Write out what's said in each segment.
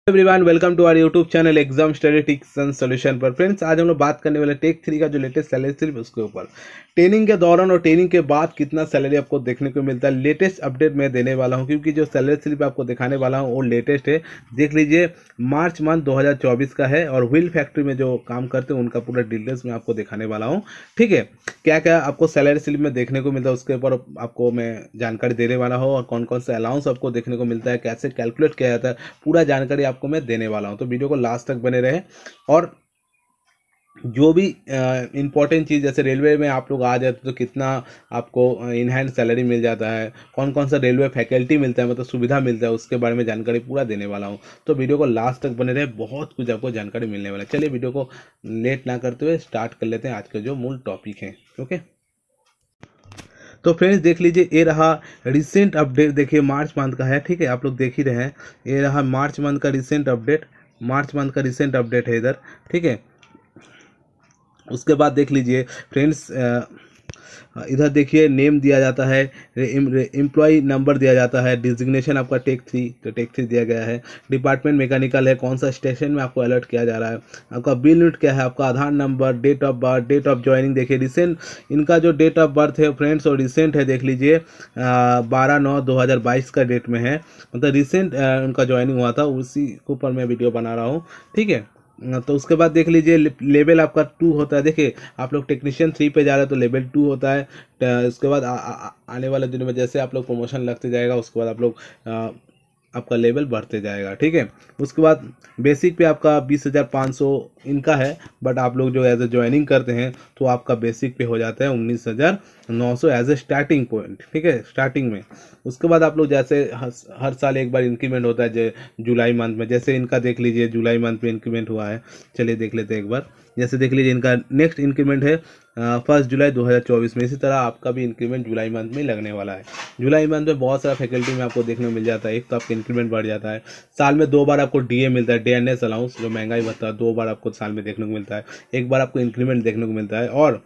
Everyone, welcome to our YouTube channel exam study tips and solution पर। Friends, आज हम लोग बात करने वाले टेक 3 का जो लेटेस्ट सैलरी स्लिप उसके ऊपर। ट्रेनिंग के दौरान और ट्रेनिंग के बाद कितना सैलरी आपको देखने को मिलता है, लेटेस्ट अपडेट मैं देने वाला हूं, क्योंकि जो सैलरी स्लिप आपको दिखाने वाला हूं वो लेटेस्ट है। देख लीजिए, मार्च मंथ 2024 का है और व्हील फैक्ट्री में जो काम करते हैं उनका पूरा डिटेल्स मैं आपको दिखाने वाला हूँ। ठीक है, क्या क्या आपको सैलरी स्लिप में देखने को मिलता है उसके ऊपर आपको मैं जानकारी देने वाला हूँ, और कौन कौन सा अलाउंस आपको देखने को मिलता है, कैसे कैलकुलेट किया जाता है, पूरा जानकारी आपको मैं देने वाला हूं। तो वीडियो को लास्ट तक बने रहे। और जो भी इंपॉर्टेंट चीज़, जैसे रेलवे में आप लोग आ जाते तो कितना आपको इन हैंड सैलरी मिल जाता है, कौन कौन सा रेलवे फैकल्टी मिलता है, मतलब सुविधा मिलता है, उसके बारे में जानकारी पूरा देने वाला हूँ। तो वीडियो को लास्ट तक बने रहे, बहुत कुछ आपको जानकारी मिलने वाला है। चलिए वीडियो को लेट ना करते हुए स्टार्ट कर लेते हैं आज के जो मूल टॉपिक है। ओके, तो फ्रेंड्स देख लीजिए, ये रहा रिसेंट अपडेट। देखिए, मार्च मंथ का है। ठीक है, आप लोग देख ही रहे हैं, ये रहा मार्च मंथ का रिसेंट अपडेट। मार्च मंथ का रिसेंट अपडेट है इधर। ठीक है, उसके बाद देख लीजिए फ्रेंड्स, इधर देखिए नेम दिया जाता है, एम्प्लॉय नंबर दिया जाता है, डिजिग्नेशन आपका टेक 3, तो टेक 3 दिया गया है। डिपार्टमेंट मैकेनिकल है, कौन सा स्टेशन में आपको अलर्ट किया जा रहा है, आपका बिल यूनिट क्या है, आपका Aadhaar number, date of birth, date of joining. देखिए रिसेंट इनका जो डेट ऑफ बर्थ है फ्रेंड्स, और रिसेंट है। देख लीजिए 12/9/2022 का डेट में है, मतलब रिसेंट उनका ज्वाइनिंग हुआ था, उसी के ऊपर मैं वीडियो बना रहा हूँ। ठीक है, तो उसके बाद देख लीजिए लेवल आपका 2 होता है। देखिए, आप लोग टेक्नीशियन 3 पे जा रहे हैं तो लेवल 2 होता है। उसके बाद आने वाले दिनों में जैसे आप लोग प्रमोशन लगते जाएगा, उसके बाद आप लोग आपका लेवल बढ़ते जाएगा। ठीक है, उसके बाद बेसिक पे आपका 20,500 इनका है, बट आप लोग जो एज ए ज्वाइनिंग करते हैं तो आपका बेसिक पे हो जाता है 19,900 एज ए स्टार्टिंग पॉइंट। ठीक है, स्टार्टिंग में। उसके बाद आप लोग जैसे हर साल एक बार इंक्रीमेंट होता है, जुलाई मंथ में। जैसे इनका देख लीजिए जुलाई मंथ में इंक्रीमेंट हुआ है। चलिए देख लेते हैं एक बार। जैसे देख लीजिए, इनका नेक्स्ट इंक्रीमेंट है 1 जुलाई 2024 में। इसी तरह आपका भी इंक्रीमेंट जुलाई मंथ में लगने वाला है। जुलाई मंथ में बहुत सारा फैकल्टी में आपको देखने को मिल जाता है। एक तो आपका इंक्रीमेंट बढ़ जाता है, साल में 2 बार आपको डीए मिलता है, डीएनएस अलाउंस, जो महंगाई भत्ता 2 बार आपको साल में देखने को मिलता है। एक बार आपको इंक्रीमेंट देखने को मिलता है, और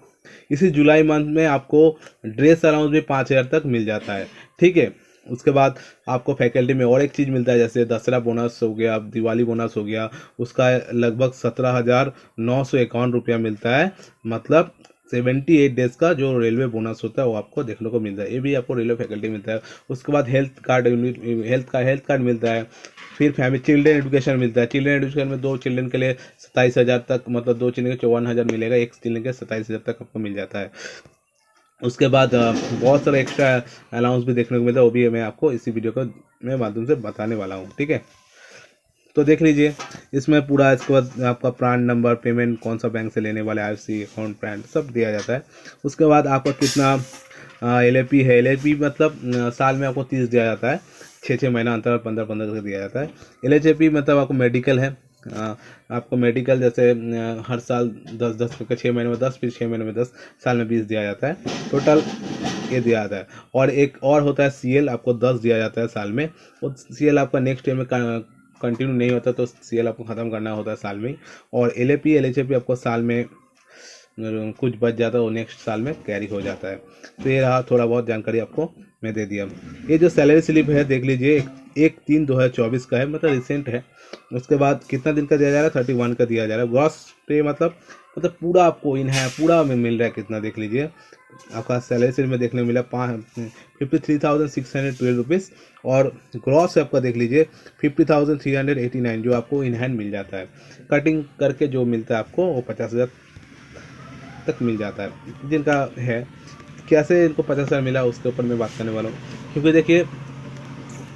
इसी जुलाई मंथ में आपको ड्रेस अलाउंस भी 5,000 तक मिल जाता है। ठीक है, उसके बाद आपको फैकल्टी में और एक चीज़ मिलता है, जैसे दसरा बोनस हो गया, दिवाली बोनस हो गया, उसका लगभग 17,951 रुपया मिलता है। मतलब 78 डेज का जो रेलवे बोनस होता है वो आपको देखने को मिलता है। ये भी आपको रेलवे फैकल्टी मिलता है। उसके बाद हेल्थ कार्ड मिलता है। फिर फैमिली चिल्ड्रेन एजुकेशन मिलता है। चिल्ड्रेन एजुकेशन में 2 चिल्ड्रेन के लिए 27,000 तक, मतलब 2 चिल्ड्रेन के 54,000 मिलेगा, एक चिल्ड्रेन के 27,000 तक आपको मिल जाता है। उसके बाद बहुत सारा एक्स्ट्रा अलाउंस भी देखने को मिलता है, वो भी मैं आपको इसी वीडियो को में माध्यम से बताने वाला हूँ। ठीक है, तो देख लीजिए इसमें पूरा। इसके बाद आपका प्रान नंबर, पेमेंट कौन सा बैंक से लेने वाले, IFC अकाउंट, पैन सब दिया जाता है। उसके बाद आपका कितना LAP है। LAP मतलब साल में आपको 30 दिया जाता है, 6 महीना अंतर 15 का दिया जाता है। LHAP मतलब आपको मेडिकल है। आपको मेडिकल जैसे हर साल 10 का, 6 महीने में 10, फिर 6 महीने में 10, साल में 20 दिया जाता है। टोटल ये दिया जाता है। और एक और होता है CL, आपको 10 दिया जाता है साल में। वो CL आपका नेक्स्ट ईयर में कंटिन्यू नहीं होता, तो CL आपको ख़त्म करना होता है साल में। और LAP LHAP आपको साल में कुछ बच जाता है, वो नेक्स्ट साल में कैरी हो जाता है। तो ये रहा, थोड़ा बहुत जानकारी आपको मैं दे दिया। ये जो सैलरी स्लिप है देख लीजिए, 1/3/2024 का है, मतलब रिसेंट है। उसके बाद कितना दिन का दिया जा रहा है, 31 का दिया जा रहा है। ग्रॉस पे मतलब पूरा आपको इन है, पूरा में मिल रहा है। कितना देख लीजिए, आपका सैलरी स्लिप में देखने को मिला 53,612 रुपीज़, और ग्रॉस आपका देख लीजिए 50,389, जो आपको इन हैंड मिल जाता है। कटिंग करके जो मिलता है आपको वो 50,000 तक मिल जाता है जिनका है। कैसे इनको 50,000 मिला उसके ऊपर मैं बात करने वाला हूँ, क्योंकि देखिए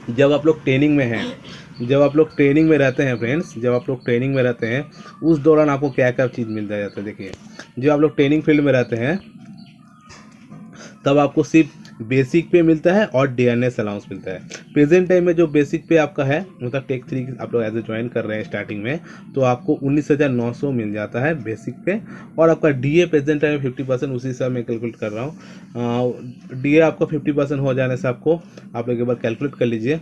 जब आप लोग ट्रेनिंग में हैं, जब आप लोग ट्रेनिंग में रहते हैं फ्रेंड्स, जब आप लोग ट्रेनिंग में रहते हैं उस दौरान आपको क्या क्या चीज़ मिलता जाता है। देखिए, जब आप लोग ट्रेनिंग फील्ड में रहते हैं तब आपको सिर्फ बेसिक पे मिलता है और डीएनएस अलाउंस मिलता है। प्रेजेंट टाइम में जो बेसिक पे आपका है, मतलब टेक 3 आप लोग एज ए ज्वाइन कर रहे हैं स्टार्टिंग में, तो आपको 19,900 मिल जाता है बेसिक पे। और आपका डीए प्रेजेंट टाइम में 50%, उसी हिसाब में कैलकुलेट कर रहा हूँ। डीए आपका 50% हो जाने से आपको, आप एक बार कैलकुलेट कर लीजिए।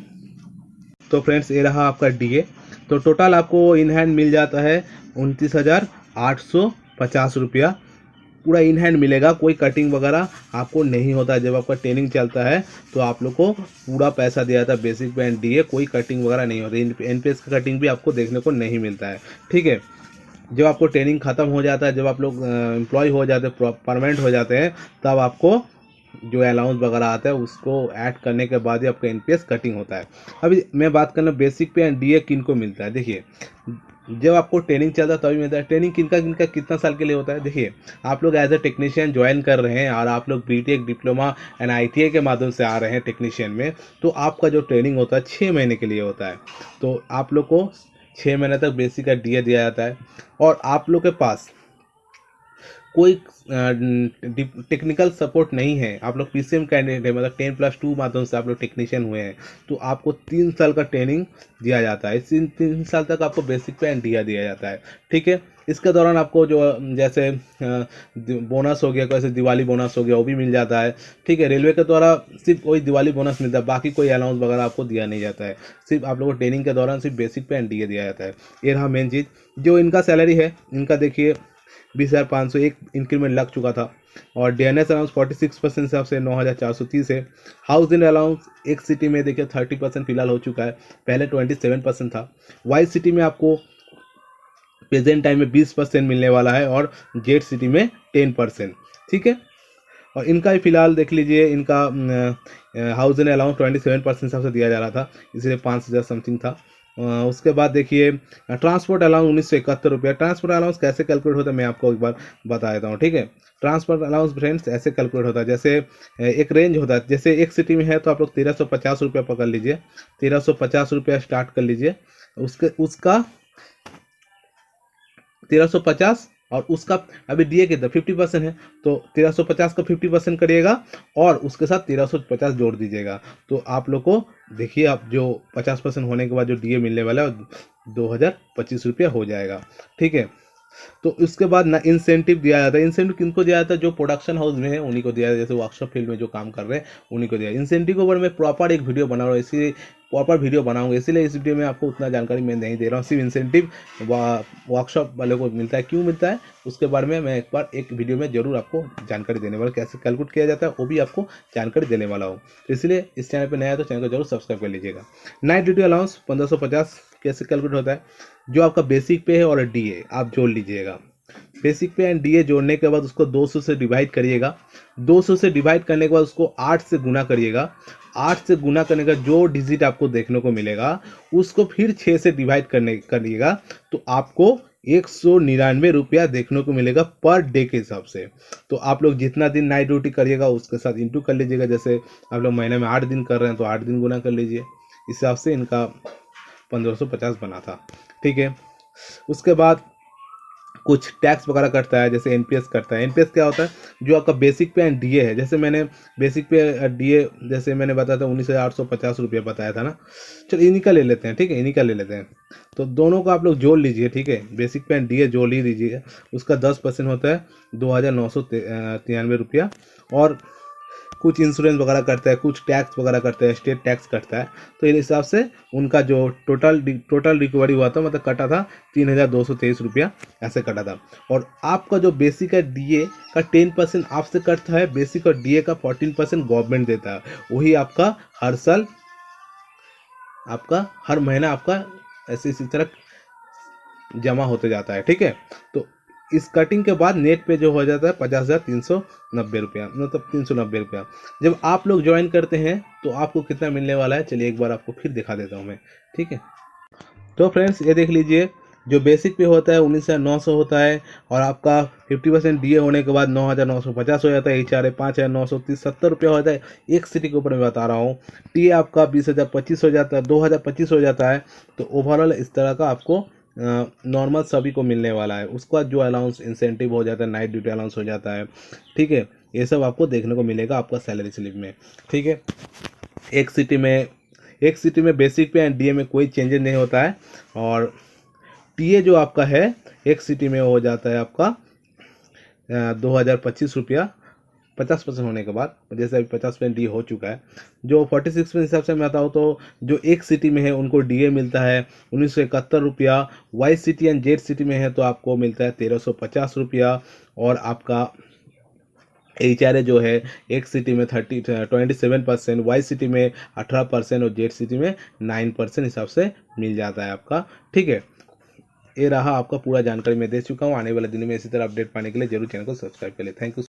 तो फ्रेंड्स, ये रहा आपका डीए। तो टोटल आपको इन हैंड मिल जाता है 29,850 रुपया। पूरा इन हैंड मिलेगा, कोई कटिंग वगैरह आपको नहीं होता है। जब आपका ट्रेनिंग चलता है तो आप लोग को पूरा पैसा दिया जाता है बेसिक पे एंड डीए, कोई कटिंग वगैरह नहीं होती। एनपीएस का कटिंग भी आपको देखने को नहीं मिलता है, ठीक है। जब आपको ट्रेनिंग ख़त्म हो जाता है, जब आप लोग एम्प्लॉय हो जाते हैं, परमानेंट हो जाते हैं, तब आपको जो अलाउंस वगैरह आता है उसको ऐड करने के बाद ही आपका एनपीएस कटिंग होता है। अभी मैं बात करना बेसिक पे एंड डीए किन को मिलता है। देखिए, जब आपको ट्रेनिंग चलता है तभी मिलता है। ट्रेनिंग किनका किनका कितना साल के लिए होता है। देखिए, आप लोग एज ए टेक्नीशियन ज्वाइन कर रहे हैं और आप लोग बीटेक, डिप्लोमा एंड आईटीआई के माध्यम से आ रहे हैं टेक्नीशियन में, तो आपका जो ट्रेनिंग होता है 6 महीने के लिए होता है। तो आप लोग को 6 महीने तक बेसिक का डीए दिया जाता है। और आप लोग के पास कोई टेक्निकल सपोर्ट नहीं है, आप लोग पीसीएम कैंडिडेट है, मतलब 10+2 माध्यम से आप लोग टेक्नीशियन हुए हैं, तो आपको 3 साल का ट्रेनिंग दिया जाता है। इस 3 साल तक आपको बेसिक पे एंड डीए दिया जाता है, ठीक है। इसके दौरान आपको जो जैसे बोनस हो गया, कैसे दिवाली बोनस हो गया, वो भी मिल जाता है, ठीक है। रेलवे के द्वारा सिर्फ वही दिवाली बोनस मिलता है, बाकी कोई अलाउंस वगैरह आपको दिया नहीं जाता है। सिर्फ आप लोगों को ट्रेनिंग के दौरान सिर्फ बेसिक पे एंड डीए दिया जाता है। ये रहा मेन चीज़। जो इनका सैलरी है, इनका देखिए 20,500 एक इंक्रीमेंट लग चुका था। और डीएनएस अलाउंस 46% हिसाब से 9,430 है। हाउसिंग अलाउंस एक सिटी में देखिए 30% फिलहाल हो चुका है, पहले 27% था। वाई सिटी में आपको प्रेजेंट टाइम में 20% मिलने वाला है और जेड सिटी में 10%, ठीक है। और इनका भी फिलहाल देख लीजिए, इनका हाउसिंग अलाउंस 27% हिसाब से दिया जा रहा था, इसलिए 5,000 समथिंग था। उसके बाद देखिए ट्रांसपोर्ट अलाउंस 1971 रुपया। ट्रांसपोर्ट अलाउंस कैसे कैलकुलेट होता है मैं आपको एक बार बता देता हूँ, ठीक है। ट्रांसपोर्ट अलाउंस फ्रेंड्स ऐसे कैलकुलेट होता है, जैसे एक रेंज होता है, जैसे एक सिटी में है तो आप लोग 1,350 रुपया पकड़ लीजिए, 1,350 रुपया स्टार्ट कर लीजिए। उसका 1,350 और उसका अभी डीए कितना 50% है, तो 1,350 का 50% करिएगा और उसके साथ 1,350 जोड़ दीजिएगा। तो आप लोग को देखिए, आप जो 50% होने के बाद जो डीए मिलने वाला है 2,025 रुपया हो जाएगा, ठीक है। तो उसके बाद ना इंसेंटिव दिया जाता है। इंसेंटिव किनको दिया जाता है, जो प्रोडक्शन हाउस में है उन्हीं को दिया जाता है, जैसे वर्कशॉप फील्ड में जो काम कर रहे हैं उन्हीं को दिया जाता है। इंसेंटिव के ऊपर मैं प्रॉपर एक वीडियो बना रहा हूँ, इसीलिए प्रॉपर वीडियो बनाऊंगा, इसीलिए इस वीडियो में आपको उतना जानकारी मैं नहीं दे रहा हूँ। सिर्फ इंसेंटिव वर्कशॉप वाले को मिलता है, क्यों मिलता है उसके बारे में मैं एक बार एक वीडियो में जरूर आपको जानकारी देने वाला, कैसे कैलकुलेट किया जाता है वो भी आपको जानकारी देने वाला हूँ। तो इसलिए इस चैनल पर नया है तो चैनल को जरूर सब्सक्राइब कर लीजिएगा। नाइट ड्यूटी अलाउंस 1,550 कैसे कैलकुलेट होता है, जो आपका बेसिक पे है और डीए आप जोड़ लीजिएगा। बेसिक पे एंड डीए जोड़ने के बाद उसको 200 से डिवाइड करिएगा। 200 से डिवाइड करने के बाद उसको 8 से गुना करिएगा। 8 से गुना करने का जो डिजिट आपको देखने को मिलेगा उसको फिर 6 से डिवाइड करिएगा, तो आपको 199 रुपया देखने को मिलेगा पर डे के हिसाब से। तो आप लोग जितना दिन नाइट ड्यूटी करिएगा उसके साथ इंटू कर लीजिएगा। जैसे आप लोग महीने में 8 दिन कर रहे हैं तो 8 दिन गुना कर लीजिए। इस हिसाब से इनका 1,550 बना था, ठीक है। उसके बाद कुछ टैक्स वगैरह कटता है, जैसे एनपीएस करता है। एनपीएस क्या होता है, जो आपका बेसिक पे एंड डीए है। जैसे मैंने बेसिक पे डीए जैसे मैंने बताया था 19,850 रुपया बताया था ना, चलो इन्हीं का ले लेते हैं, ठीक है, इन्हीं का ले लेते हैं। तो दोनों को आप लोग जोड़ लीजिए, ठीक है, बेसिक पे एंड डीए जोड़ ही दीजिए। उसका 10% होता है 2,993 रुपया। और कुछ इंश्योरेंस वगैरह करता है, कुछ टैक्स वगैरह करता है, स्टेट टैक्स कटता है। तो इस हिसाब से उनका जो टोटल रिकवरी हुआ था, मतलब कटा था 3,223 रुपया ऐसे कटा था। और आपका जो बेसिक है डीए का 10% आपसे कटता है, बेसिक और डीए का 14% गवर्नमेंट देता है। वही आपका हर साल, आपका हर महीना आपका ऐसे इसी तरह जमा होते जाता है, ठीक है। तो इस कटिंग के बाद नेट पे जो हो जाता है 50,390 रुपया, मतलब 390 रुपया। जब आप लोग ज्वाइन करते हैं तो आपको कितना मिलने वाला है, चलिए एक बार आपको फिर दिखा देता हूँ मैं, ठीक है। तो फ्रेंड्स ये देख लीजिए, जो बेसिक पे होता है 19,900 होता है, और आपका 50% डीए होने के बाद 9,950 हो जाता है। एचआरए 5,970 रुपया होता है एक सिटी के ऊपर मैं बता रहा हूँ। टीए आपका 20,025 हो जाता है, 2,025 हो जाता है। तो ओवरऑल इस तरह का आपको नॉर्मल सभी को मिलने वाला है। उसका जो अलाउंस इंसेंटिव हो जाता है, नाइट ड्यूटी अलाउंस हो जाता है, ठीक है। ये सब आपको देखने को मिलेगा आपका सैलरी स्लिप में, ठीक है। एक सिटी में बेसिक पे एंड डीए में कोई चेंजेस नहीं होता है। और टीए जो आपका है एक सिटी में हो जाता है आपका 2,025 रुपया 50% होने के बाद। जैसे अभी 50% डी हो चुका है। जो 46% हिसाब से मैं बताऊँ तो जो एक सिटी में है उनको डीए मिलता है 1,971 रुपया। Y city and Z city में है तो आपको मिलता है 1,350 रुपया। और आपका HRA जो है एक सिटी में 27%, वाई सिटी में 18% और जेड सिटी में 9% हिसाब से मिल जाता है आपका। ठीक है, ये रहा आपका पूरा जानकारी मैं दे चुका हूँ। आने वाले दिनों में इसी तरह अपडेट पाने के लिए जरूर चैनल को सब्सक्राइब कर ले। Thank you.